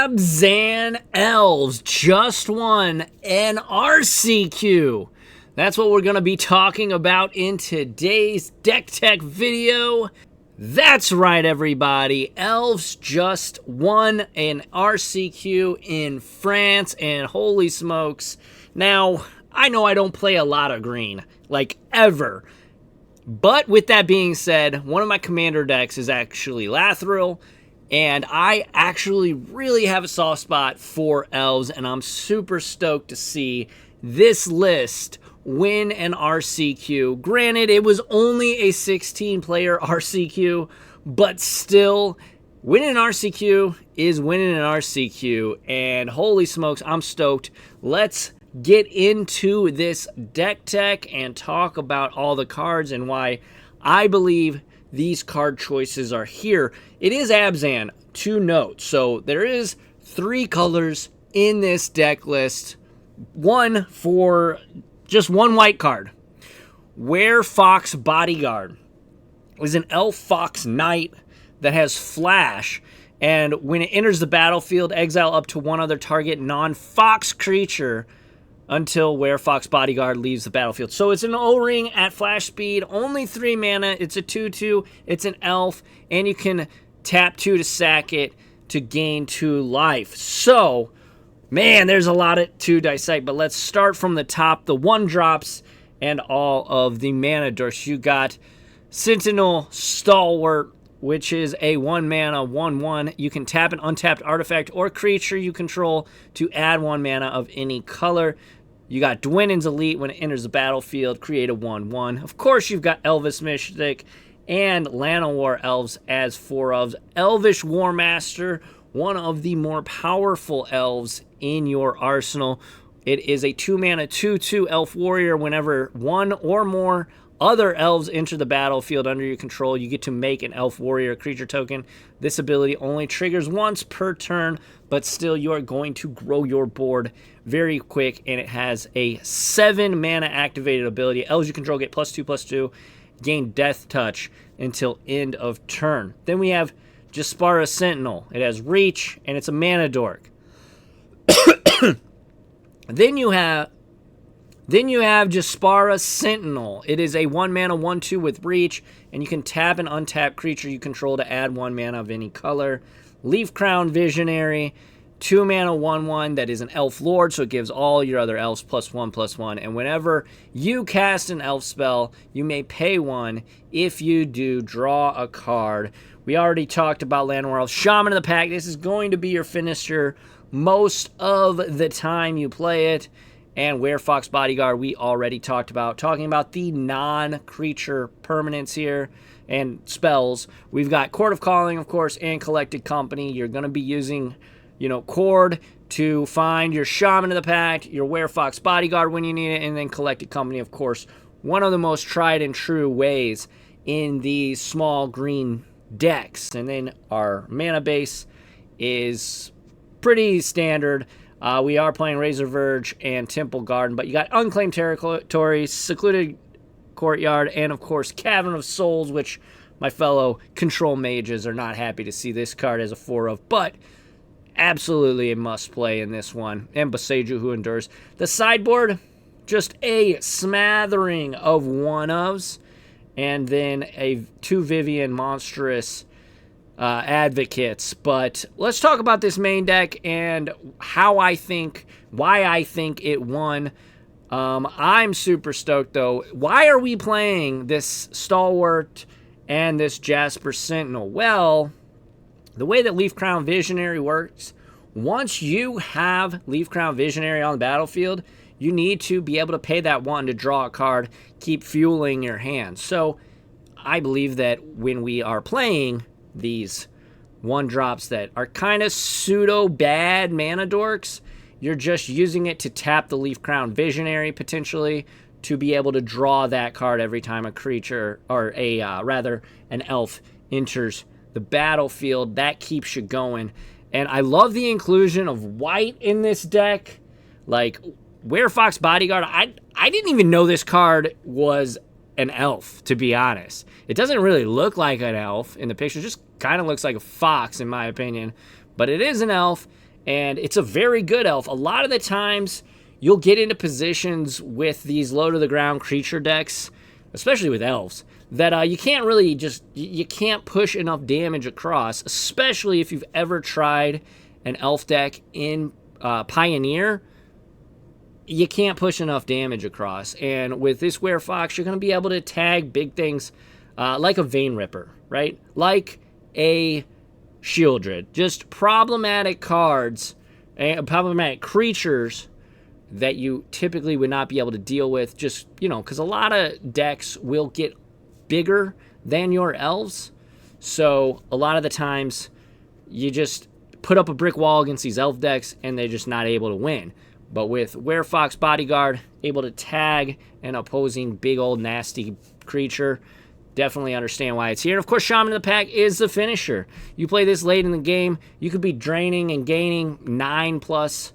Abzan Elves just won an RCQ. That's what we're going to be talking about in today's Deck Tech video. That's right, everybody. Elves just won an RCQ in France, and holy smokes. Now, I know I don't play a lot of green, like ever. But with that being said, one of my commander decks is actually Lathril, and I actually really have a soft spot for Elves, and I'm super stoked to see this list win an RCQ. Granted, it was only a 16-player RCQ, but still, winning an RCQ is winning an RCQ, and holy smokes, I'm stoked. Let's get into this deck tech and talk about all the cards and why I believe these card choices are here. It is Abzan, to note. So there is 3 colors in this deck list. One for just one white card. Werefox Bodyguard is an elf fox knight that has flash, and when it enters the battlefield, exile up to one other target non-fox creature until Werefox Bodyguard leaves the battlefield. So it's an O-ring at flash speed, only 3 mana. It's a 2/2. It's an elf, and you can tap 2 to sack it to gain 2 life. So, man, there's a lot to dissect, but let's start from the top. The 1-drops and all of the mana dorks. You got Sentinel Stalwart, which is a 1-mana 1/1. You can tap an untapped artifact or creature you control to add 1 mana of any color. You got Dwynen's Elite. When it enters the battlefield, create a 1/1. Of course, you've got Elvis Mystic and Llanowar Elves as 4 ofs. Elvish Warmaster, one of the more powerful elves in your arsenal. It is a 2-mana 2/2 elf warrior. Whenever 1 or more other elves enter the battlefield under your control, you get to make an elf warrior creature token. This ability only triggers once per turn, but still you are going to grow your board very quick, and it has a 7-mana activated ability. Elves you control get +2/+2, gain Death Touch until end of turn. Then we have Jaspara Sentinel. It has reach, and it's a mana dork. Then you have Jaspara Sentinel. It is a 1-mana 1/2 with reach, and you can tap an untapped creature you control to add 1 mana of any color. Leaf Crown Visionary, 2-mana 1/1 that is an elf lord, so it gives all your other elves +1/+1. And whenever you cast an elf spell, you may pay 1. If you do, draw a card. We already talked about Llanowar Elves. Shaman of the Pack. This is going to be your finisher most of the time you play it. And Werefox Bodyguard, we already talked about. Talking about the non-creature permanents here and spells. We've got Court of Calling, of course, and Collected Company. You're going to be using, Cord to find your Shaman of the Pack, your Werefox Bodyguard when you need it, and then Collected Company, of course. One of the most tried and true ways in these small green decks. And then our mana base is pretty standard. We are playing Razor Verge and Temple Garden, but you got Unclaimed Territory, Secluded Courtyard, and of course Cavern of Souls, which my fellow control mages are not happy to see this card as a 4 of, but absolutely a must play in this one. And Boseiju Who Endures. The sideboard, just a smattering of 1 ofs, and then 2 Vivian Monstrous advocates. But let's talk about this main deck and why I think it won. I'm super stoked though. Why are we playing this Stalwart and this Jasper Sentinel? Well, the way that Leaf Crown Visionary works, once you have Leaf Crown Visionary on the battlefield, you need to be able to pay that 1 to draw a card, keep fueling your hand. So I believe that when we are playing these 1-drops that are kind of pseudo-bad mana dorks, you're just using it to tap the Leaf Crown Visionary, potentially, to be able to draw that card every time a creature, or an elf enters the battlefield. That keeps you going. And I love the inclusion of white in this deck. Like, Werefox Bodyguard, I didn't even know this card was an elf, to be honest. It doesn't really look like an elf in the picture. It just kind of looks like a fox, in my opinion. But it is an elf, and it's a very good elf. A lot of the times, you'll get into positions with these low-to-the-ground creature decks, especially with elves, that you can't really you can't push enough damage across, especially if you've ever tried an elf deck in Pioneer. You can't push enough damage across. And with this Werefox, you're going to be able to tag big things like a Vein Ripper, right? Like a Shieldred. Just problematic cards, problematic creatures that you typically would not be able to deal with. Just, because a lot of decks will get bigger than your elves. So a lot of the times, you just put up a brick wall against these elf decks, and they're just not able to win. But with Werefox Bodyguard, able to tag an opposing big old nasty creature, definitely understand why it's here. And of course, Shaman of the Pack is the finisher. You play this late in the game, you could be draining and gaining 9+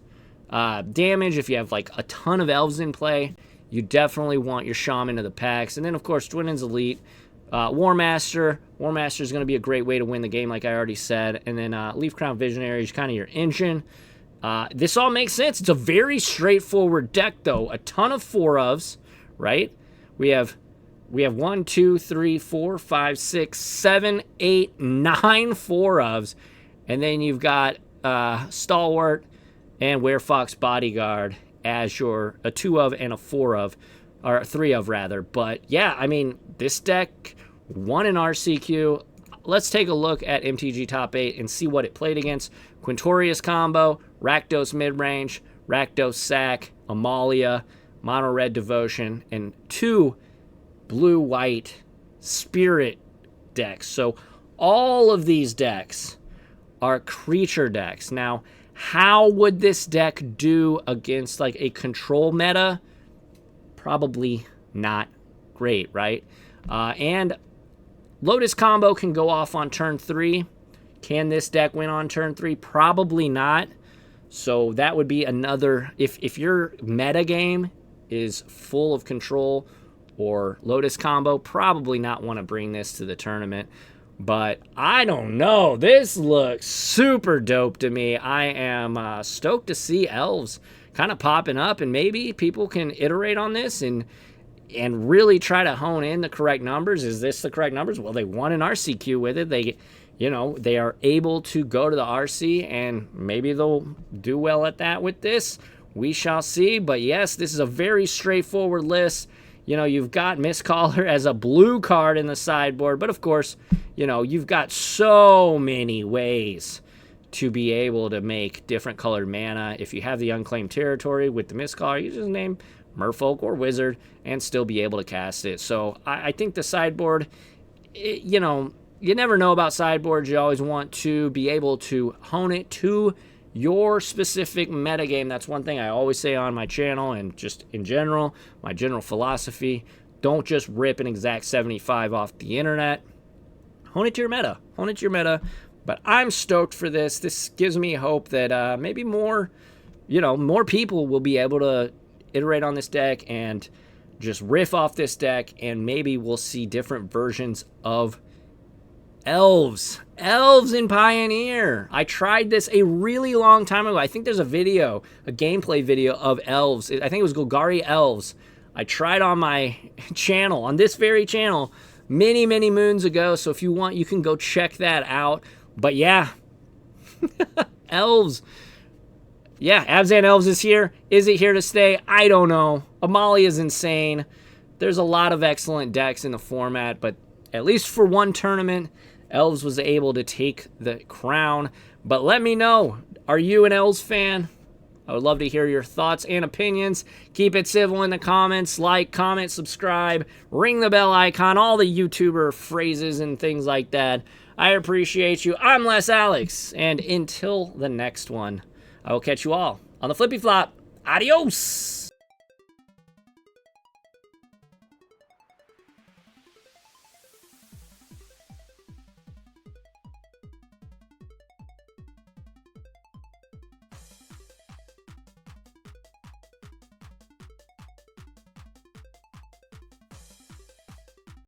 damage. If you have like a ton of elves in play, you definitely want your Shaman of the Packs. And then of course, Dwinnen's Elite, War Master. War Master is going to be a great way to win the game, like I already said. And then Leaf Crown Visionary is kind of your engine. This all makes sense. It's a very straightforward deck, though. A ton of 4-ofs, right? We have 1, 2, 3, 4, 5, 6, 7, 8, 9 4-ofs. And then you've got Stalwart and Werefox Bodyguard as your a 2-of and a 4-of, or 3-of rather. But yeah, I mean, this deck won an RCQ. Let's take a look at MTG Top 8 and see what it played against. Quintorius combo, Rakdos midrange, Rakdos sack, Amalia, Mono Red Devotion, and 2 blue-white Spirit decks. So all of these decks are creature decks. Now, how would this deck do against like a control meta? Probably not great, right? And Lotus combo can go off on turn 3. Can this deck win on turn 3? Probably not. So that would be another, if your meta game is full of control or Lotus combo, probably not want to bring this to the tournament. But I don't know. This looks super dope to me. I am stoked to see elves kind of popping up, and maybe people can iterate on this and really try to hone in the correct numbers. Is this the correct numbers? Well, they won an RCQ with it. They are able to go to the RC, and maybe they'll do well at that with this. We shall see. But yes, this is a very straightforward list. You've got Mistcaller as a blue card in the sideboard, but of course, you've got so many ways to be able to make different colored mana. If you have the Unclaimed Territory with the Mistcaller, you just name Merfolk or Wizard and still be able to cast it. So I think the sideboard, you never know about sideboards. You always want to be able to hone it to your specific metagame. That's one thing I always say on my channel and just in general, my general philosophy. Don't just rip an exact 75 off the internet. Hone it to your meta. Hone it to your meta. But I'm stoked for this. This gives me hope that maybe more people will be able to iterate on this deck and just riff off this deck, and maybe we'll see different versions of elves in Pioneer. I tried this a really long time ago. I think there's a gameplay video of elves. I think it was Golgari Elves. I tried on my channel, on this very channel, many moons ago. So if you want, you can go check that out. But yeah, elves. Yeah, Abzan Elves is here. Is it here to stay? I don't know. Amalia is insane. There's a lot of excellent decks in the format, but at least for one tournament, Elves was able to take the crown. But let me know, are you an Elves fan? I would love to hear your thoughts and opinions. Keep it civil in the comments. Like, comment, subscribe, ring the bell icon, all the YouTuber phrases and things like that. I appreciate you. I'm Les Alex, and until the next one, I will catch you all on the flippy flop. Adios!